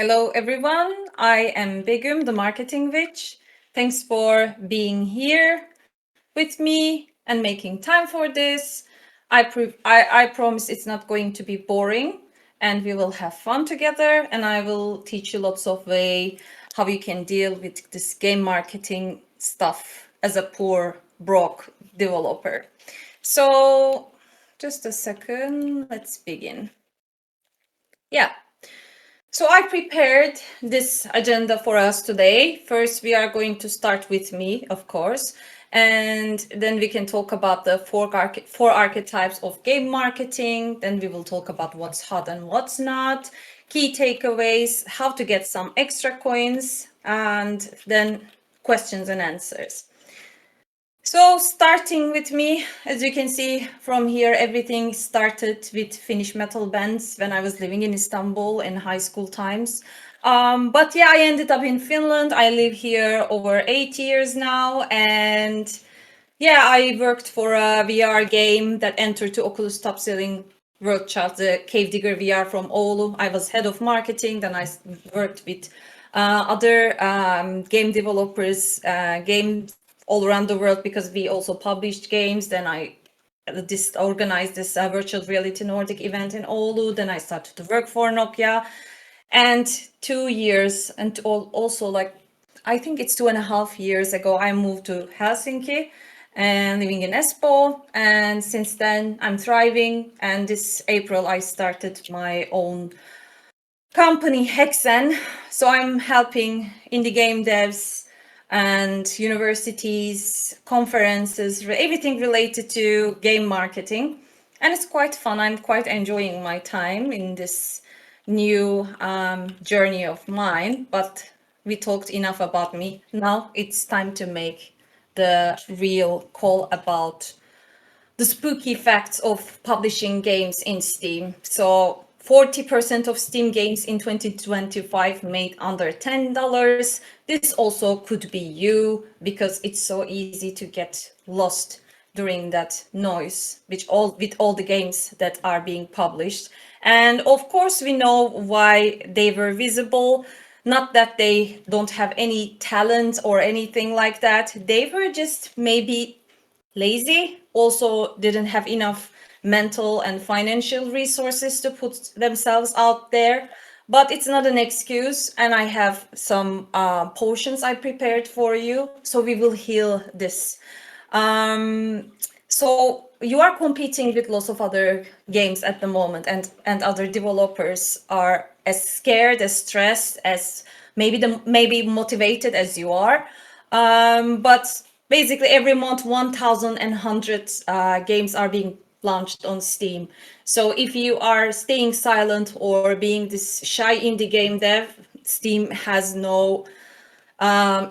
Hello, everyone. I am Begüm, the marketing witch. Thanks for being here with me and making time for this. I promise it's not going to be boring and we will have fun together. And I will teach you lots of way how you can deal with this game marketing stuff as a poor, broke developer. So, just a second, let's begin. Yeah, so I prepared this agenda for us today. First, we are going to start with me, of course, and then we can talk about the four archetypes of game marketing. Then we will talk about what's hot and what's not, key takeaways, how to get some extra coins, and then questions and answers. So starting with me, as you can see from here, everything started with Finnish metal bands when I was living in Istanbul in high school times. But yeah, I ended up in Finland. I live here over 8 years now. And yeah, I worked for a VR game that entered to Oculus top selling world chart, the Cave Digger VR from Oulu. I was head of marketing. Then I worked with other game developers, games all around the world because we also published games. Then I organized this virtual reality Nordic event in Oulu. Then I started to work for Nokia. And 2 years and also like, I think it's 2.5 years ago, I moved to Helsinki and living in Espoo. And since then I'm thriving. And this April I started my own company, Hexen. So I'm helping indie game devs and universities, conferences, everything related to game marketing. And it's quite fun. I'm quite enjoying my time in this new journey of mine. But we talked enough about me. Now it's time to make the real call about the spooky facts of publishing games in Steam. So 40% of Steam games in 2025 made under $10. This also could be you because it's so easy to get lost during that noise with all the games that are being published. And of course, we know why they were visible. Not that they don't have any talent or anything like that. They were just maybe lazy, also didn't have enough mental and financial resources to put themselves out there. But it's not an excuse, and I have some potions I prepared for you, so we will heal this. So you are competing with lots of other games at the moment, and other developers are as scared, as stressed, as maybe motivated as you are. But basically every month 1,100 games are being launched on Steam. So if you are staying silent or being this shy indie game dev, Steam has no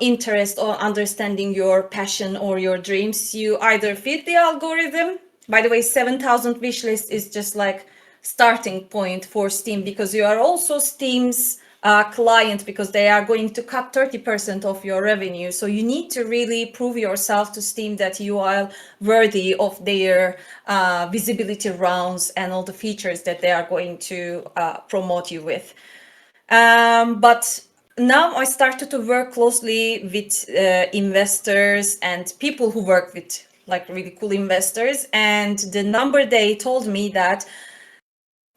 interest or understanding your passion or your dreams. You either fit the algorithm. By the way, 7,000 wishlist is just like starting point for Steam because you are also Steam's client because they are going to cut 30% of your revenue. So you need to really prove yourself to Steam that you are worthy of their visibility rounds and all the features that they are going to promote you with. But now I started to work closely with investors and people who work with like really cool investors. And the number they told me that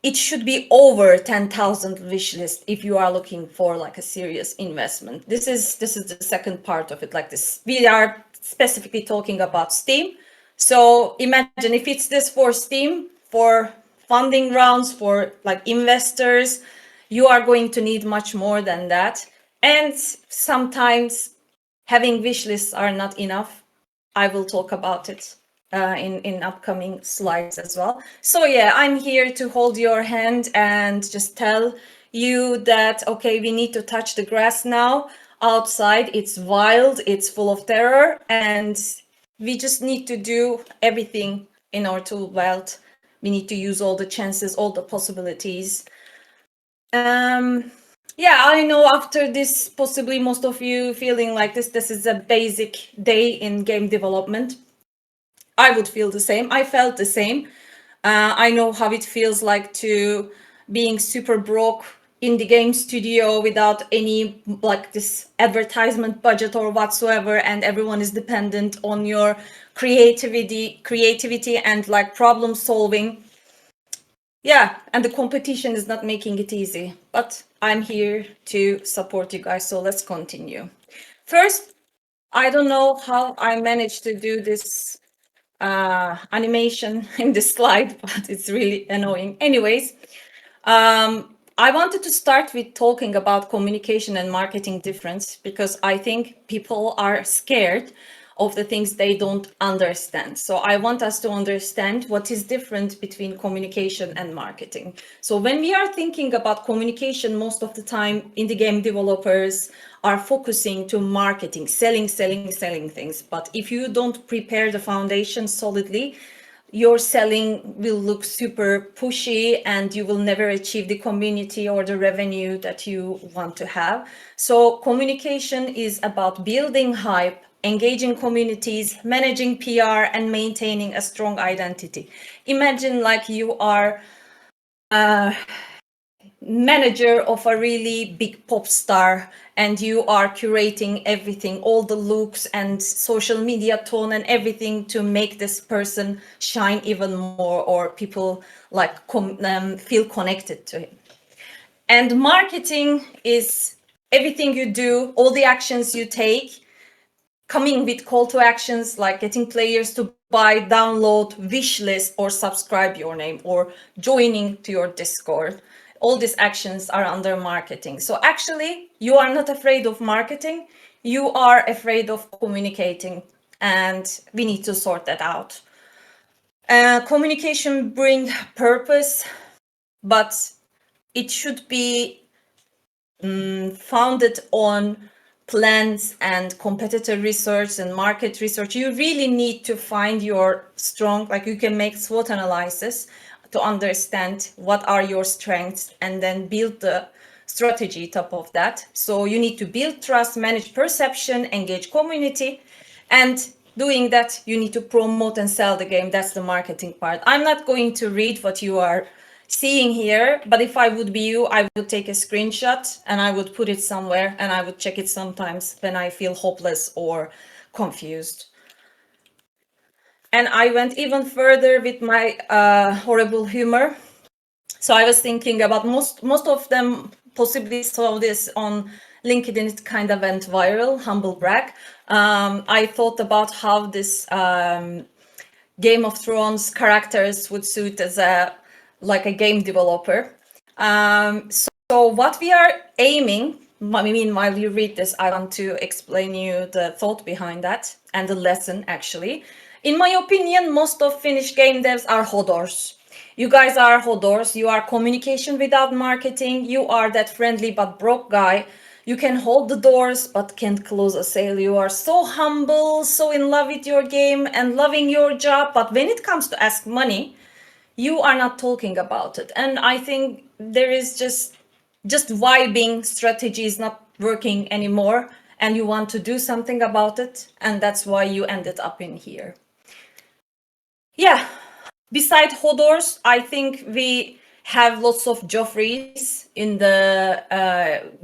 it should be over 10,000 wish list if you are looking for like a serious investment. This is the second part of it, like this. We are specifically talking about Steam. So imagine if it's this for Steam, for funding rounds, for like investors, you are going to need much more than that. And sometimes having wish lists are not enough. I will talk about it in upcoming slides as well. So yeah, I'm here to hold your hand and just tell you that, okay, we need to touch the grass now. Outside, it's wild, it's full of terror, and we just need to do everything in our tool belt. We need to use all the chances, all the possibilities. Yeah, I know after this, possibly most of you feeling like this is a basic day in game development. I would feel the same. I felt the same. I know how it feels like to being super broke indie game studio without any like this advertisement budget or whatsoever, and everyone is dependent on your creativity and like problem solving. Yeah, and the competition is not making it easy, but I'm here to support you guys, so let's continue. First, I don't know how I managed to do this animation in this slide, but it's really annoying. Anyways, I wanted to start with talking about communication and marketing difference, because I think people are scared of the things they don't understand. So I want us to understand what is different between communication and marketing. So when we are thinking about communication, most of the time indie game developers are focusing to marketing, selling things. But if you don't prepare the foundation solidly, your selling will look super pushy and you will never achieve the community or the revenue that you want to have. So communication is about building hype, engaging communities, managing PR, and maintaining a strong identity. Imagine like you are manager of a really big pop star and you are curating everything, all the looks and social media tone and everything to make this person shine even more, or people like feel connected to him. And marketing is everything you do, all the actions you take, coming with call to actions like getting players to buy, download, wish list, or subscribe your name, or joining to your Discord. All these actions are under marketing. So actually, you are not afraid of marketing. You are afraid of communicating, and we need to sort that out. Communication brings purpose, but it should be founded on plans and competitor research and market research. You really need to find your strong, like you can make SWOT analysis to understand what are your strengths and then build the strategy top of that. So you need to build trust, manage perception, engage community, and doing that, you need to promote and sell the game. That's the marketing part. I'm not going to read what you are seeing here, but if I would be you, I would take a screenshot and I would put it somewhere and I would check it sometimes when I feel hopeless or confused. And I went even further with my horrible humor. So I was thinking about most of them possibly saw this on LinkedIn. It kind of went viral, humble brag. I thought about how this Game of Thrones characters would suit as a game developer. So what we are aiming, I mean, while you read this, I want to explain you the thought behind that and the lesson actually. In my opinion, most of Finnish game devs are hodors. You guys are hodors. You are communication without marketing. You are that friendly but broke guy. You can hold the doors but can't close a sale. You are so humble, so in love with your game and loving your job. But when it comes to ask money, you are not talking about it. And I think there is just vibing strategy is not working anymore. And you want to do something about it. And that's why you ended up in here. Yeah. Besides Hodors, I think we have lots of Joffreys in the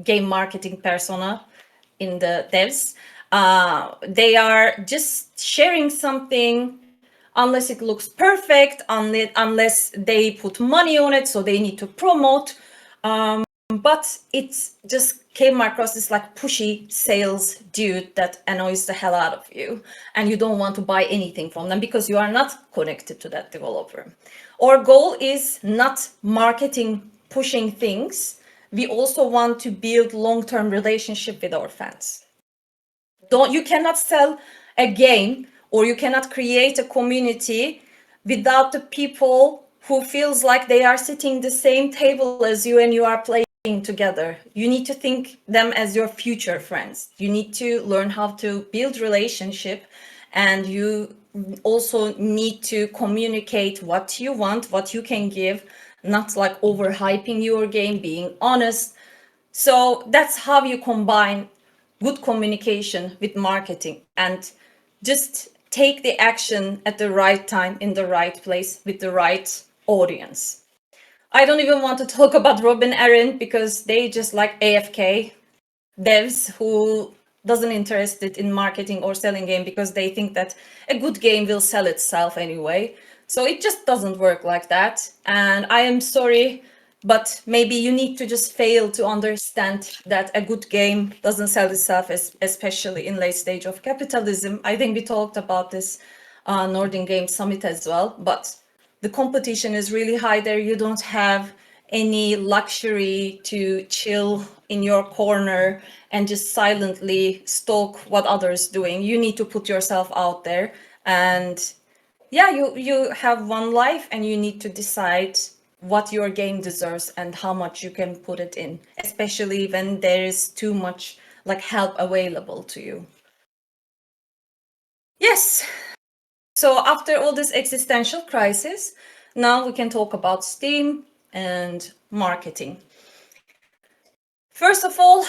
game marketing persona, in the devs. They are just sharing something unless it looks perfect, unless they put money on it, so they need to promote. But it just came across this like pushy sales dude that annoys the hell out of you, and you don't want to buy anything from them because you are not connected to that developer. Our goal is not marketing, pushing things. We also want to build long-term relationship with our fans. You cannot sell a game or you cannot create a community without the people who feels like they are sitting the same table as you and you are playing together. You need to think them as your future friends. You need to learn how to build relationship, and you also need to communicate what you want, what you can give, not like overhyping your game, being honest. So that's how you combine good communication with marketing, and just take the action at the right time, in the right place, with the right audience. I don't even want to talk about Robin Aaron because they just like AFK devs who doesn't interested in marketing or selling game because they think that a good game will sell itself anyway. So it just doesn't work like that. And I am sorry, but maybe you need to just fail to understand that a good game doesn't sell itself, especially in late stage of capitalism. I think we talked about this Northern Game Summit as well, but the competition is really high there. You don't have any luxury to chill in your corner and just silently stalk what others doing. You need to put yourself out there, and yeah, you have one life and you need to decide what your game deserves and how much you can put it in, especially when there is too much like help available to you. Yes. So after all this existential crisis, now we can talk about Steam and marketing. First of all,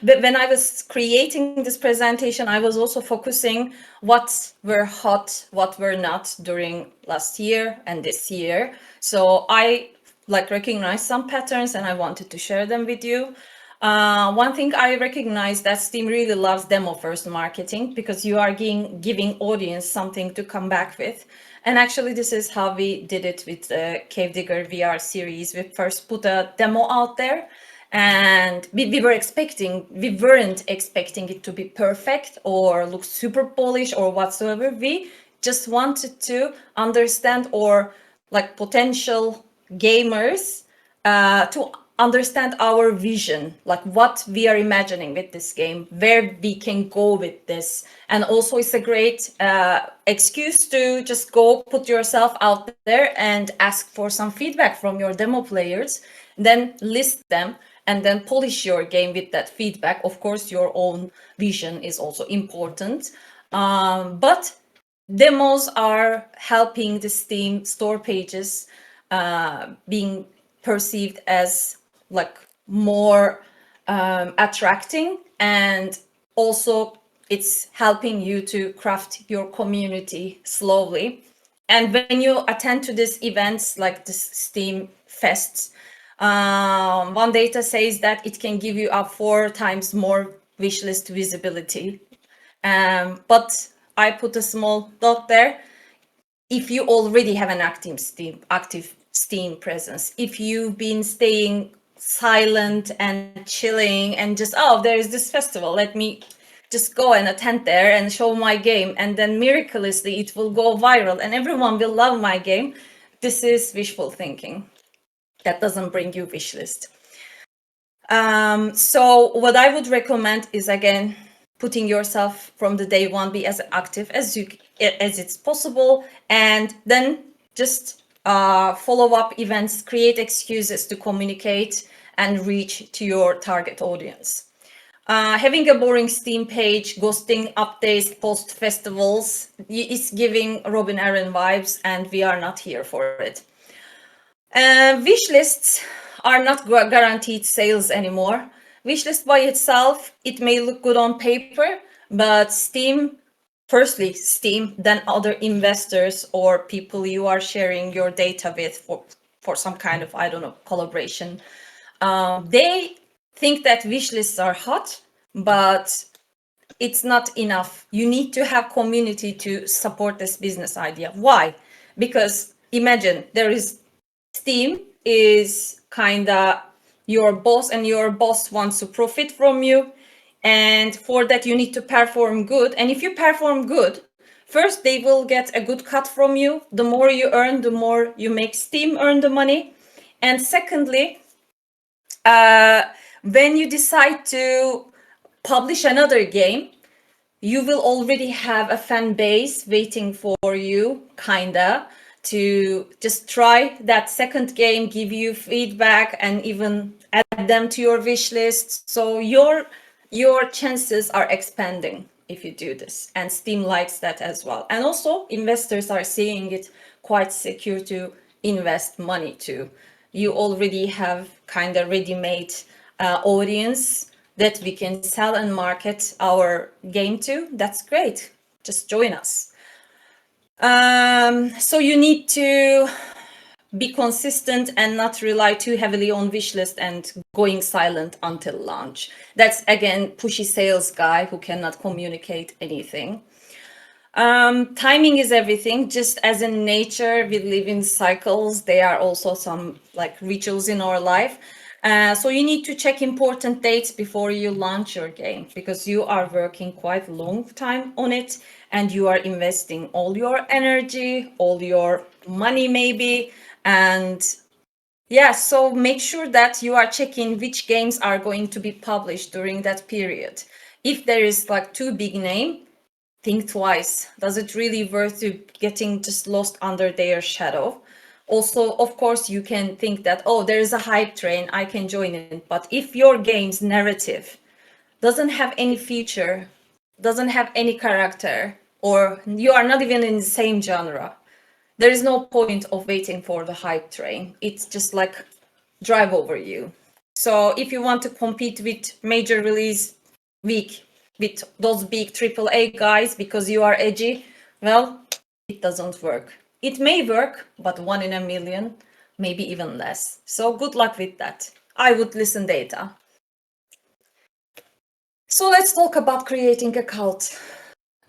when I was creating this presentation, I was also focusing what were hot, what were not during last year and this year. So I recognized some patterns and I wanted to share them with you. One thing I recognize that Steam really loves demo first marketing because you are giving audience something to come back with. And actually, this is how we did it with the Cave Digger VR series. We first put a demo out there, and we weren't expecting it to be perfect or look super polished or whatsoever. We just wanted to understand, or like potential gamers to understand our vision, like what we are imagining with this game, where we can go with this. And also it's a great excuse to just go put yourself out there and ask for some feedback from your demo players, then list them and then polish your game with that feedback. Of course, your own vision is also important. But demos are helping the Steam store pages being perceived as like more attracting, and also it's helping you to craft your community slowly. And when you attend to these events like this Steam Fests, one data says that it can give you up 4 times more wishlist visibility. But I put a small dot there. If you already have an active Steam presence, if you've been staying silent and chilling and just, oh, there is this festival, let me just go and attend there and show my game, and then miraculously it will go viral and everyone will love my game, this is wishful thinking. That doesn't bring you wish list. So what I would recommend is, again, putting yourself from the day one, be as active as it's possible, and then just follow up events, create excuses to communicate and reach to your target audience. Having a boring Steam page, ghosting updates, post festivals, is giving Robin Aaron vibes, and we are not here for it. Wish lists are not guaranteed sales anymore. Wishlist by itself, it may look good on paper, but Steam, then other investors or people you are sharing your data with for some kind of, I don't know, collaboration, they think that wish lists are hot, but it's not enough. You need to have community to support this business idea. Why? Because imagine there is Steam is kind of your boss, and your boss wants to profit from you. And for that, you need to perform good. And if you perform good, first, they will get a good cut from you. The more you earn, the more you make Steam earn the money. And secondly, when you decide to publish another game, you will already have a fan base waiting for you, kinda, to just try that second game, give you feedback, and even add them to your wish list. So your chances are expanding if you do this, and Steam likes that as well. And also investors are seeing it quite secure to invest money too. You already have kind of ready-made audience that we can sell and market our game to. That's great. Just join us. So you need to be consistent and not rely too heavily on wishlist and going silent until launch. That's again pushy sales guy who cannot communicate anything. Timing is everything. Just as in nature, we live in cycles. There are also some like rituals in our life. So you need to check important dates before you launch your game, because you are working quite a long time on it and you are investing all your energy, all your money maybe. And yeah, so make sure that you are checking which games are going to be published during that period. If there is like too big name, think twice. Does it really worth you getting just lost under their shadow? Also, of course, you can think that, oh, there is a hype train, I can join it. But if your game's narrative doesn't have any feature, doesn't have any character, or you are not even in the same genre, there is no point of waiting for the hype train. It's just like drive over you. So if you want to compete with major release week with those big AAA guys because you are edgy, well, it doesn't work. It may work, but 1 in a million, maybe even less. So good luck with that. I would listen data. So let's talk about creating a cult.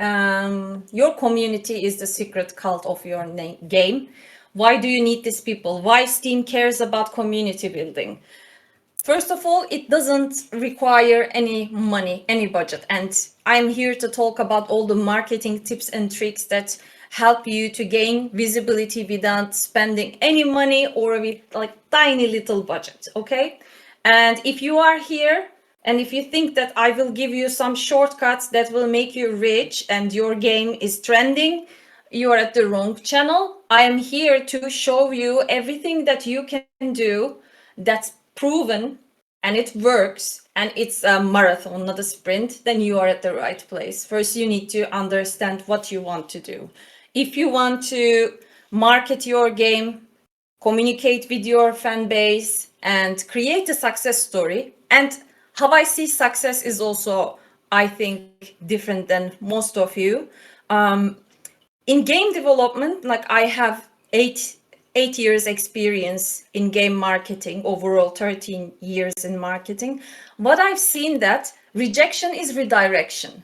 Your community is the secret cult of your game. Why do you need these people? Why Steam cares about community building? First of all, it doesn't require any money, any budget. And I'm here to talk about all the marketing tips and tricks that help you to gain visibility without spending any money or with like tiny little budget, okay? And if you are here and if you think that I will give you some shortcuts that will make you rich and your game is trending, you are at the wrong channel. I am here to show you everything that you can do that's proven and it works and it's a marathon, not a sprint, then you are at the right place. First, you need to understand what you want to do. If you want to market your game, communicate with your fan base, and create a success story, and how I see success is also, I think, different than most of you. In game development, like I have eight years experience in game marketing, overall 13 years in marketing. What I've seen that rejection is redirection.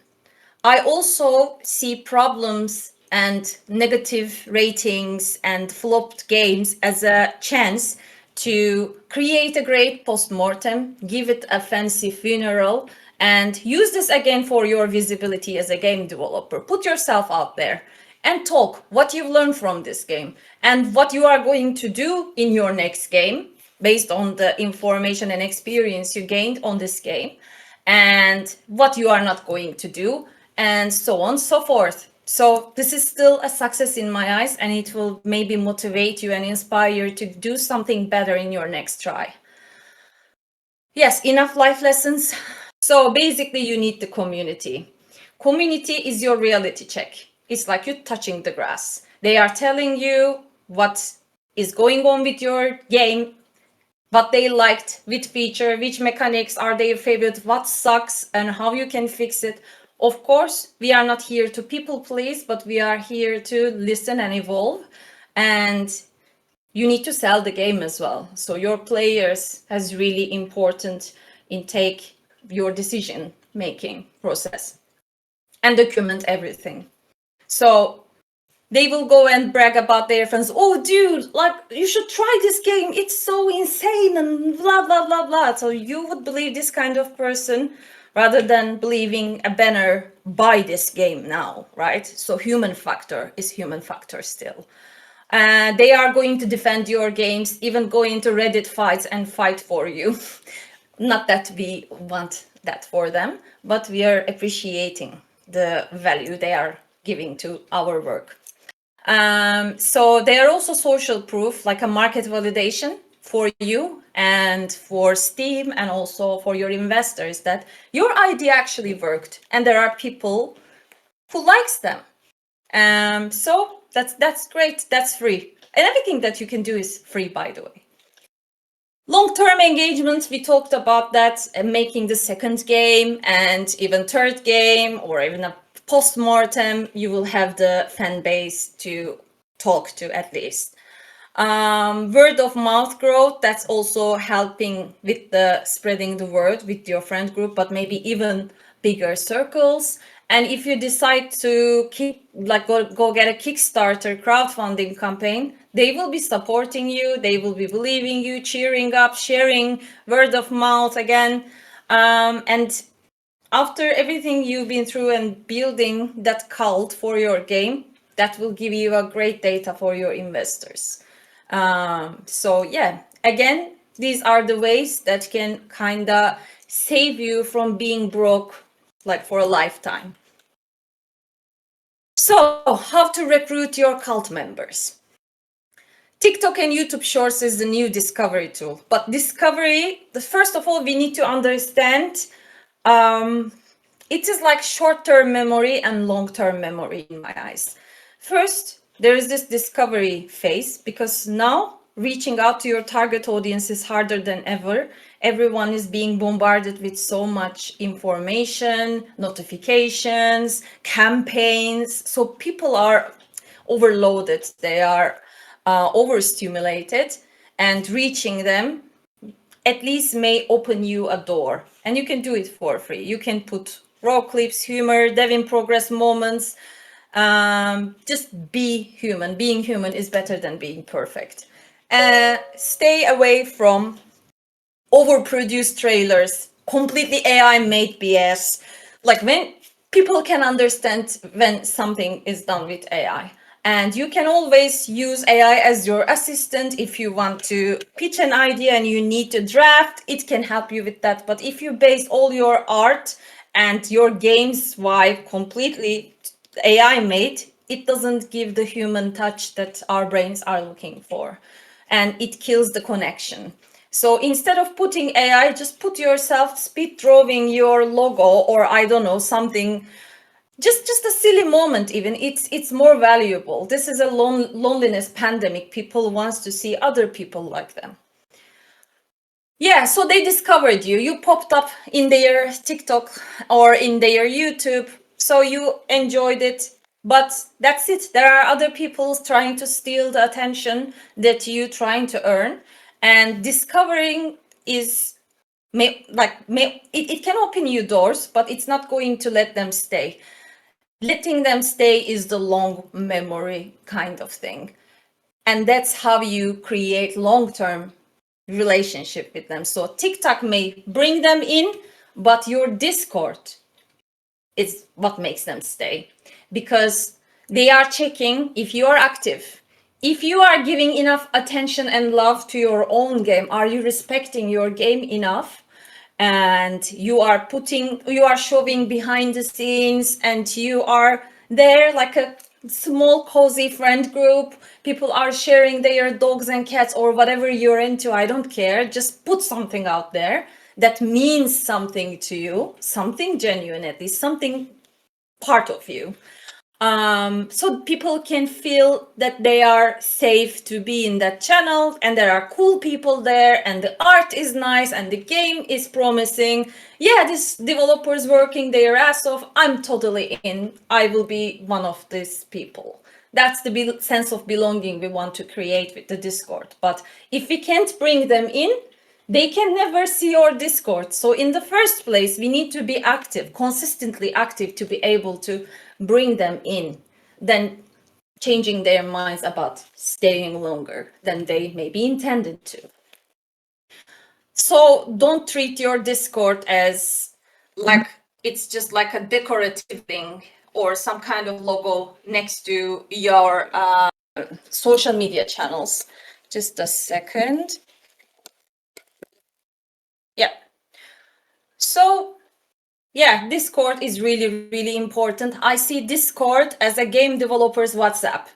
I also see problems and negative ratings and flopped games as a chance to create a great post-mortem, give it a fancy funeral, and use this again for your visibility as a game developer. Put yourself out there and talk what you've learned from this game and what you are going to do in your next game based on the information and experience you gained on this game, and what you are not going to do, and so on and so forth. So this is still a success in my eyes, and it will maybe motivate you and inspire you to do something better in your next try. Yes, enough life lessons. So basically you need the community. Community is your reality check. It's like you touching the grass. They are telling you what is going on with your game, what they liked, which feature, which mechanics are their favorite, what sucks, and how you can fix it. Of course, we are not here to people please, but we are here to listen and evolve. And you need to sell the game as well. So your players has really important in take your decision making process and document everything. So they will go and brag about their friends. Oh, dude, like you should try this game. It's so insane and blah, blah, blah, blah. So you would believe this kind of person rather than believing a banner, buy this game now, right? So human factor is human factor still. They are going to defend your games, even go into Reddit fights and fight for you. Not that we want that for them, but we are appreciating the value they are giving to our work. So they are also social proof, like a market validation for you and for Steam and also for your investors that your idea actually worked and there are people who likes them. So that's great. That's free. And everything that you can do is free, by the way. Long-term engagement, we talked about that, making the second game and even third game or even a post-mortem, you will have the fan base to talk to at least. Word of mouth growth, that's also helping with the spreading the word with your friend group, but maybe even bigger circles. And if you decide to go get a Kickstarter crowdfunding campaign, they will be supporting you, they will be believing you, cheering up, sharing word of mouth again. And after everything you've been through and building that cult for your game, that will give you a great data for your investors. So yeah, again, these are the ways that can kind of save you from being broke like for a lifetime. So how to recruit your cult members? TikTok and YouTube Shorts is the new discovery tool. But discovery, first of all, we need to understand it is like short-term memory and long-term memory in my eyes. First, there is this discovery phase because now reaching out to your target audience is harder than ever. Everyone is being bombarded with so much information, notifications, campaigns. So people are overloaded. They are overstimulated, and reaching them at least may open you a door, and you can do it for free. You can put raw clips, humor, dev in progress moments. Just be human. Being human is better than being perfect. Stay away from overproduced trailers, completely AI made BS. Like when people can understand when something is done with AI. And you can always use AI as your assistant if you want to pitch an idea and you need to draft, it can help you with that. But if you base all your art and your game's vibe completely AI made, it doesn't give the human touch that our brains are looking for. And it kills the connection. So instead of putting AI, just put yourself speed drawing your logo, or I don't know, something, just a silly moment even. It's more valuable. This is a loneliness pandemic. People wants to see other people like them. Yeah, so they discovered you. You popped up in their TikTok or in their YouTube. So you enjoyed it. But that's it. There are other people trying to steal the attention that you trying to earn. And discovering is it can open you doors, but it's not going to let them stay. Letting them stay is the long memory kind of thing. And that's how you create long-term relationship with them. So TikTok may bring them in, but your Discord is what makes them stay, because they are checking if you are active, if you are giving enough attention and love to your own game. Are you respecting your game enough? And you are showing behind the scenes, and you are there like a small cozy friend group. People are sharing their dogs and cats or whatever you're into. I don't care. Just put something out there that means something to you, something genuine, at least something part of you. So people can feel that they are safe to be in that channel, and there are cool people there, and the art is nice, and the game is promising. Yeah, this developer's working their ass off. I'm totally in. I will be one of these people. That's the sense of belonging we want to create with the Discord. But if we can't bring them in, they can never see your Discord. So in the first place, we need to be active, consistently active, to be able to bring them in, then changing their minds about staying longer than they maybe intended to. So don't treat your Discord as like it's just like a decorative thing or some kind of logo next to your social media channels. Just a second. Yeah. So yeah, Discord is really, really important. I see Discord as a game developer's WhatsApp.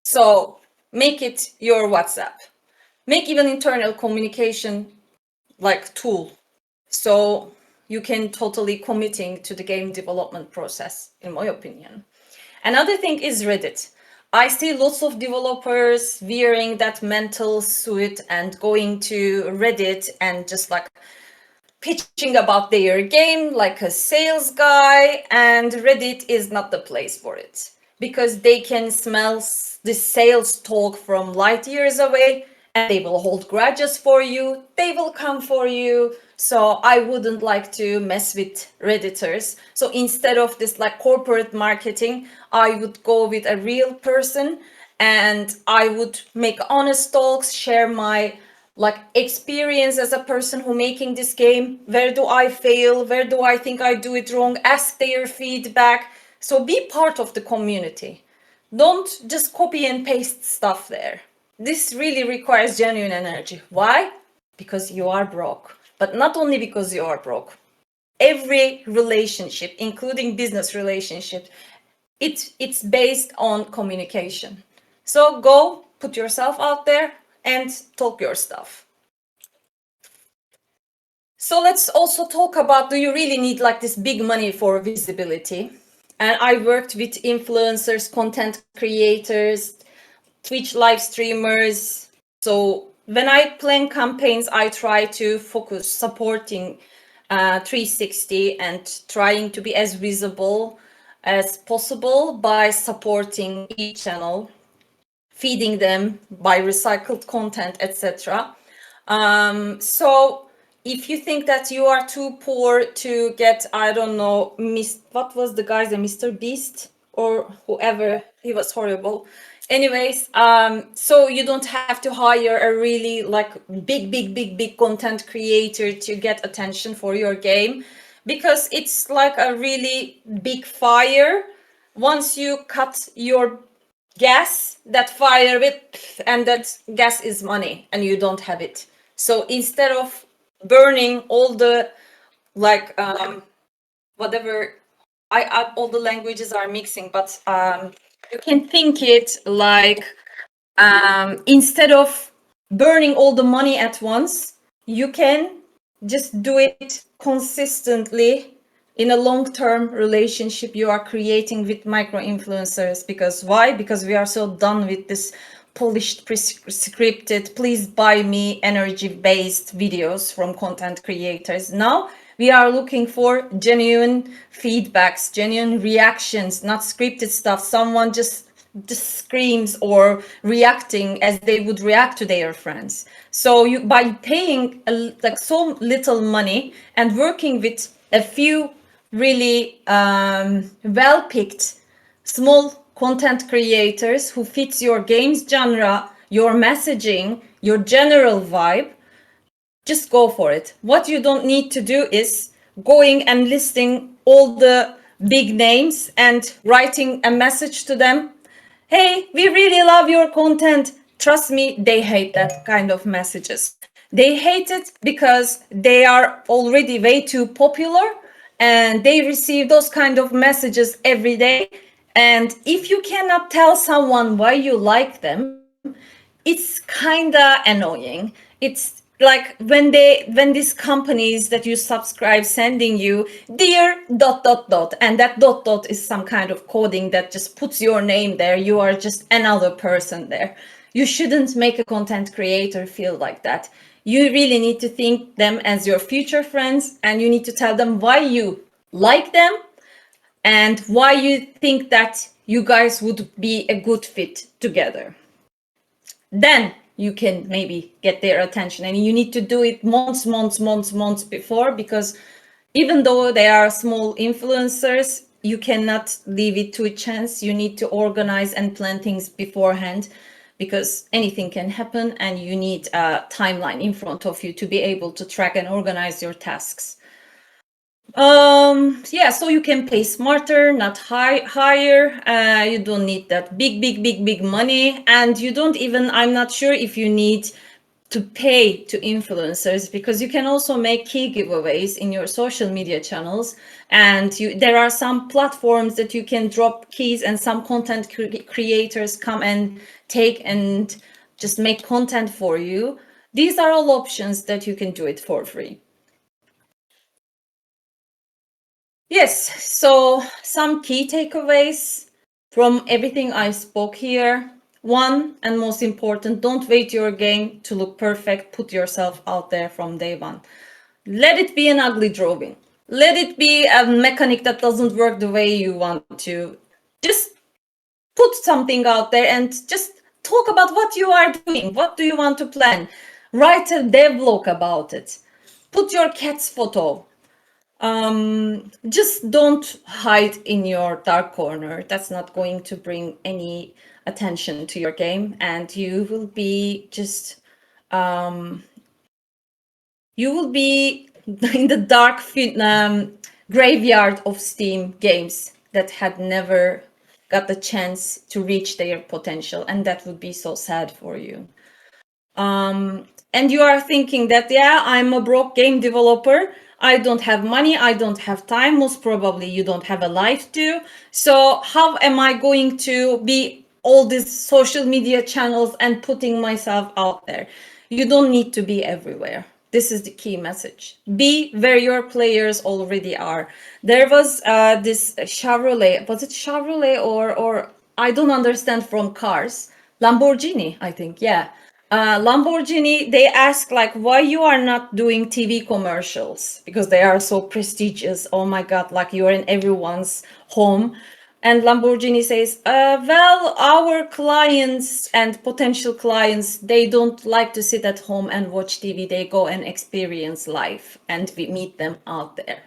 So make it your WhatsApp. Make even internal communication like tool. So you can totally committing to the game development process, in my opinion. Another thing is Reddit. I see lots of developers wearing that mental suit and going to Reddit and just like pitching about their game like a sales guy, and Reddit is not the place for it. because they can smell the sales talk from light years away, and they will hold grudges for you. They will come for you. So I wouldn't like to mess with Redditors. So instead of this like corporate marketing, I would go with a real person, and I would make honest talks, share my like experience as a person who making this game. Where do I fail? Where do I think I do it wrong? Ask their feedback. So be part of the community. Don't just copy and paste stuff there. This really requires genuine energy. Why? Because you are broke. But not only because you are broke. Every relationship, including business relationships, it's based on communication. So go put yourself out there and talk your stuff. So let's also talk about, do you really need like this big money for visibility? And I worked with influencers, content creators, Twitch live streamers. So when I plan campaigns, I try to focus supporting 360 and trying to be as visible as possible by supporting each channel, feeding them by recycled content, etc. So if you think that you are too poor to get, I don't know, what was the guy's name, Mr. Beast or whoever, he was horrible. Anyways, so you don't have to hire a really like big content creator to get attention for your game, because it's like a really big fire. Once you cut your gas, that fire with, and that gas is money and you don't have it. So instead of burning all the like whatever, I all the languages are mixing, but you can think it like instead of burning all the money at once, you can just do it consistently in a long-term relationship you are creating with micro influencers. Because why? Because we are so done with this polished, scripted, please buy me energy-based videos from content creators. Now we are looking for genuine feedbacks, genuine reactions, not scripted stuff. Someone just screams or reacting as they would react to their friends. So you, by paying like so little money and working with a few really well picked small content creators who fits your game's genre, your messaging, your general vibe, just go for it. What you don't need to do is going and listing all the big names and writing a message to them. Hey, we really love your content. Trust me, they hate that kind of messages. They hate it because they are already way too popular and they receive those kind of messages every day. And if you cannot tell someone why you like them, it's kinda annoying. It's like when these companies that you subscribe sending you dear dot dot dot, and that dot dot is some kind of coding that just puts your name there. You are just another person there. You shouldn't make a content creator feel like that. You really need to think them as your future friends, and you need to tell them why you like them and why you think that you guys would be a good fit together. Then you can maybe get their attention, and you need to do it months before, because even though they are small influencers, you cannot leave it to a chance. You need to organize and plan things beforehand, because anything can happen and you need a timeline in front of you to be able to track and organize your tasks. Yeah, so you can pay smarter, not higher. You don't need that big money, and you don't even, I'm not sure if you need to pay to influencers, because you can also make key giveaways in your social media channels, and there are some platforms that you can drop keys and some content creators come and take and just make content for you. These are all options that you can do it for free. Yes, so some key takeaways from everything I spoke here. One, and most important, don't wait your game to look perfect. Put yourself out there from day one. Let it be an ugly drawing. Let it be a mechanic that doesn't work the way you want to. Just put something out there and just talk about what you are doing. What do you want to plan? Write a devlog about it. Put your cat's photo. Just don't hide in your dark corner. That's not going to bring any attention to your game, and you will be just you will be in the dark graveyard of Steam games that had never got the chance to reach their potential, and that would be so sad for you. And you are thinking that, yeah, I'm a broke game developer. I don't have money. I don't have time. Most probably you don't have a life too. So how am I going to be all these social media channels and putting myself out there? You don't need to be everywhere. This is the key message. Be where your players already are. There was this Chevrolet. Was it Chevrolet or I don't understand from cars. Lamborghini, I think. Yeah. Lamborghini, they ask like, why you are not doing TV commercials, because they are so prestigious. Oh my God, like you are in everyone's home. And Lamborghini says, well, our clients and potential clients, they don't like to sit at home and watch TV. They go and experience life, and we meet them out there.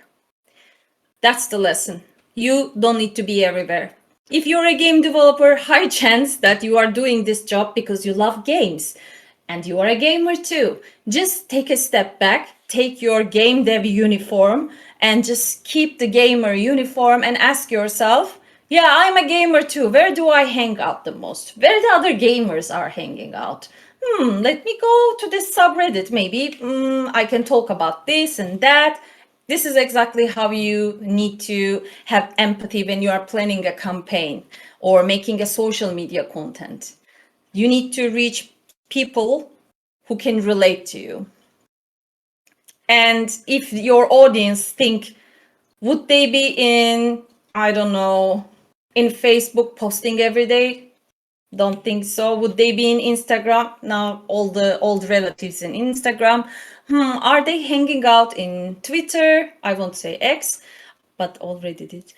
That's the lesson. You don't need to be everywhere. If you're a game developer, high chance that you are doing this job because you love games and you are a gamer too. Just take a step back, take your game dev uniform and just keep the gamer uniform and ask yourself, yeah, I'm a gamer too. Where do I hang out the most? Where the other gamers are hanging out? Let me go to this subreddit. Maybe I can talk about this and that. This is exactly how you need to have empathy when you are planning a campaign or making a social media content. You need to reach people who can relate to you. And if your audience think, would they be in, I don't know, in Facebook posting every day? Don't think so. Would they be in Instagram? Now all the old relatives in Instagram. Are they hanging out in Twitter? I won't say X, but already did.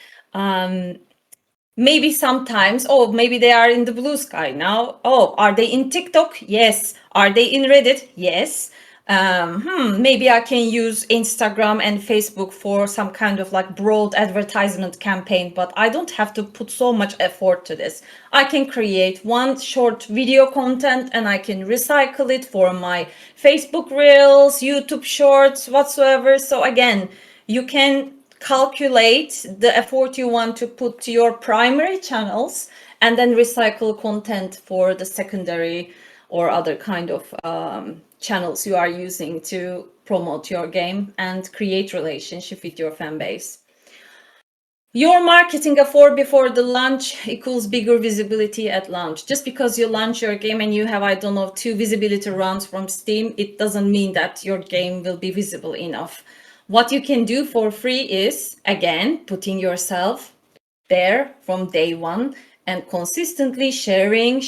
Maybe sometimes. Oh, maybe they are in the blue sky now. Oh, are they in TikTok? Yes. Are they in Reddit? Yes. Maybe I can use Instagram and Facebook for some kind of like broad advertisement campaign, but I don't have to put so much effort to this. I can create one short video content and I can recycle it for my Facebook Reels, YouTube Shorts, whatsoever. So again, you can calculate the effort you want to put to your primary channels and then recycle content for the secondary or other kind of channels you are using to promote your game and create relationship with your fan base. Your marketing effort before the launch equals bigger visibility at launch. Just because you launch your game and you have, I don't know, 2 visibility rounds from Steam, it doesn't mean that your game will be visible enough. What you can do for free is, again, putting yourself there from day one and consistently sharing,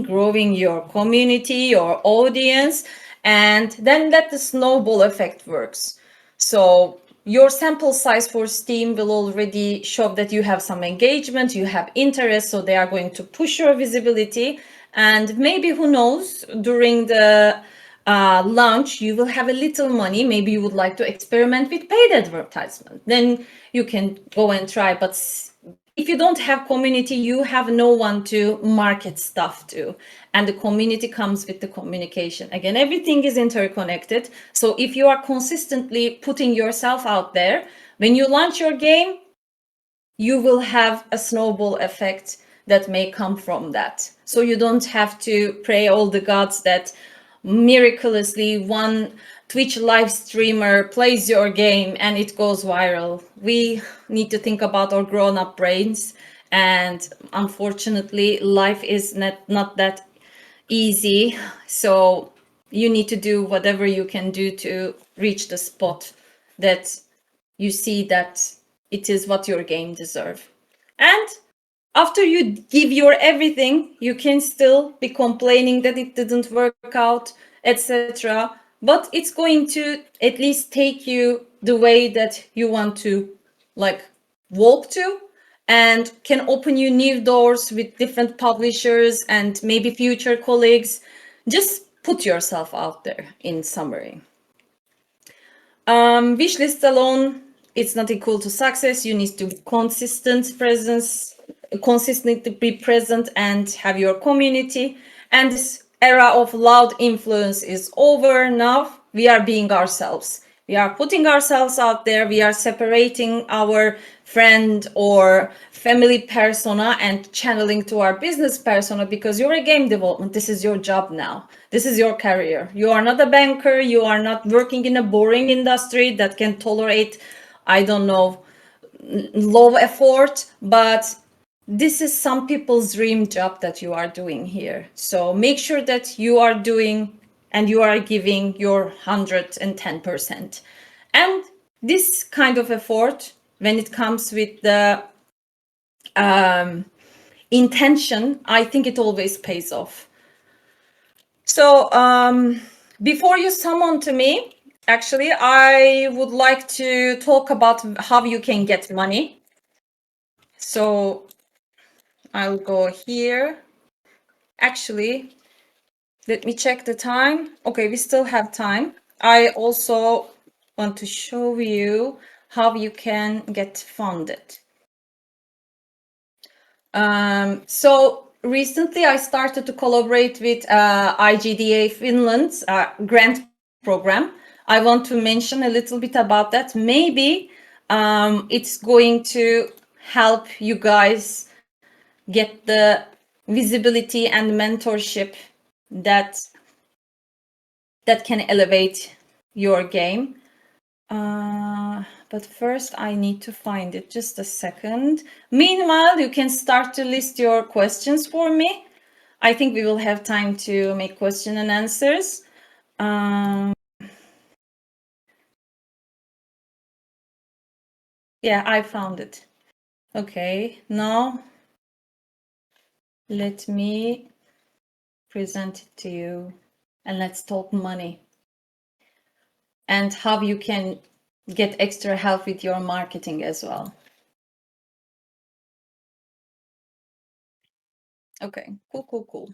growing your community, your audience, and then let the snowball effect works. So your sample size for Steam will already show that you have some engagement, you have interest, so they are going to push your visibility. And maybe, who knows, during the launch, you will have a little money. Maybe you would like to experiment with paid advertisement. Then you can go and try. But if you don't have community, you have no one to market stuff to. And the community comes with the communication. Again, everything is interconnected. So if you are consistently putting yourself out there, when you launch your game, you will have a snowball effect that may come from that. So you don't have to pray all the gods that miraculously one Twitch live streamer plays your game and it goes viral. We need to think about our grown-up brains, and unfortunately life is not that easy. So you need to do whatever you can do to reach the spot that you see that it is what your game deserves. And after you give your everything, you can still be complaining that it didn't work out, etc. But it's going to at least take you the way that you want to like walk to. and can open you new doors with different publishers and maybe future colleagues. Just put yourself out there, in summary. Wishlist alone, it's not equal to success. You need to be consistently be present and have your community. And this era of loud influence is over now. We are being ourselves. We are putting ourselves out there. We are separating our friend or family persona and channeling to our business persona, because you're a game development. This is your job now. This is your career. You are not a banker. You are not working in a boring industry that can tolerate, I don't know, low effort, but this is some people's dream job that you are doing here. So make sure that you are doing and you are giving your 110%. And this kind of effort, when it comes with the intention, I think it always pays off. So before you summon to me, actually, I would like to talk about how you can get money. So I'll go here. Actually, let me check the time. Okay, we still have time. I also want to show you how you can get funded. So recently I started to collaborate with IGDA Finland's grant program. I want to mention a little bit about that. Maybe it's going to help you guys get the visibility and mentorship that can elevate your game. But first I need to find it. Just a second. Meanwhile, you can start to list your questions for me. I think we will have time to make question and answers. Yeah, I found it. Okay, now let me present it to you, and let's talk money and how you can get extra help with your marketing as well. Okay, cool.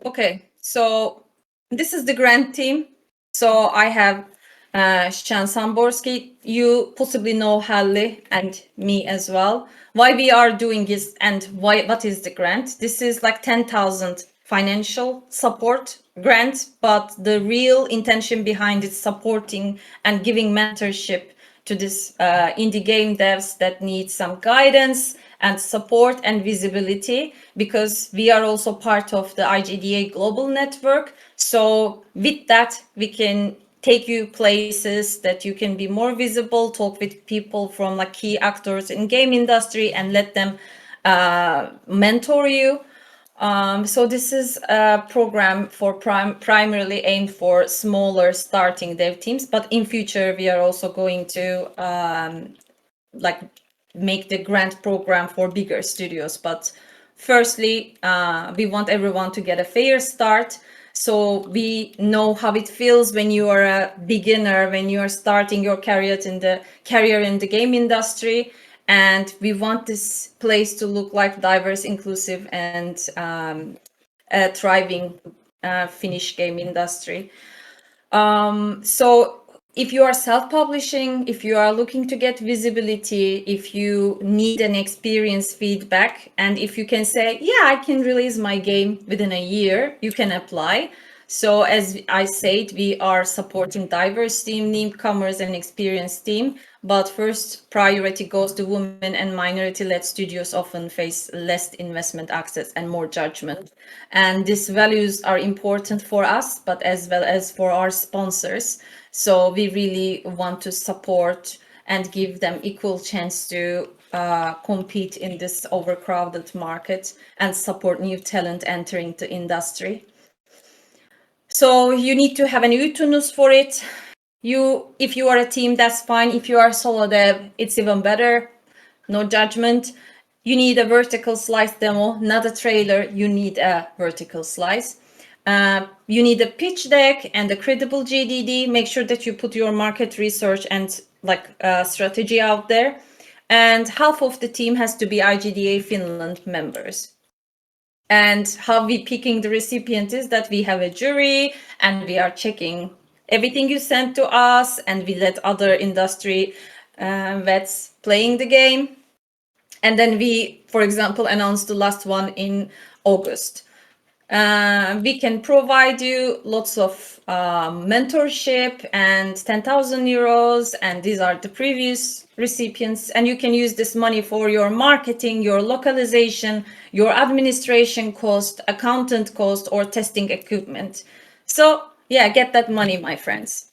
Okay, so this is the grant team. So I have Shan Samborski. You possibly know Hallie and me as well. Why we are doing this and what is the grant? This is like 10,000 financial support grant, but the real intention behind it supporting and giving mentorship to this indie game devs that need some guidance and support and visibility, because we are also part of the IGDA global network. So with that, we can take you places that you can be more visible, talk with people from like key actors in game industry and let them mentor you. So this is a program for primarily aimed for smaller starting dev teams, but in future we are also going to like make the grant program for bigger studios. But firstly, we want everyone to get a fair start. So we know how it feels when you are a beginner, when you are starting your career in the game industry. And we want this place to look like diverse, inclusive, and a thriving Finnish game industry. So if you are self-publishing, if you are looking to get visibility, if you need an experience feedback, and if you can say, yeah, I can release my game within a year, you can apply. So as I said, we are supporting diverse team, newcomers, and experienced team. But first priority goes to women and minority-led studios often face less investment access and more judgment. And these values are important for us, but as well as for our sponsors. So we really want to support and give them equal chance to compete in this overcrowded market and support new talent entering the industry. So you need to have an utunus for it. If you are a team, that's fine. If you are solo dev, it's even better. No judgment. You need a vertical slice demo, not a trailer. You need a vertical slice. You need a pitch deck and a credible GDD. Make sure that you put your market research and like strategy out there. and half of the team has to be IGDA Finland members. And how we picking the recipient is that we have a jury and we are checking everything you sent to us, and we let other industry vets playing the game. And then we, for example, announced the last one in August. We can provide you lots of mentorship and 10,000 euros, and these are the previous recipients, and you can use this money for your marketing, your localization, your administration cost, accountant cost, or testing equipment. So yeah, get that money, my friends.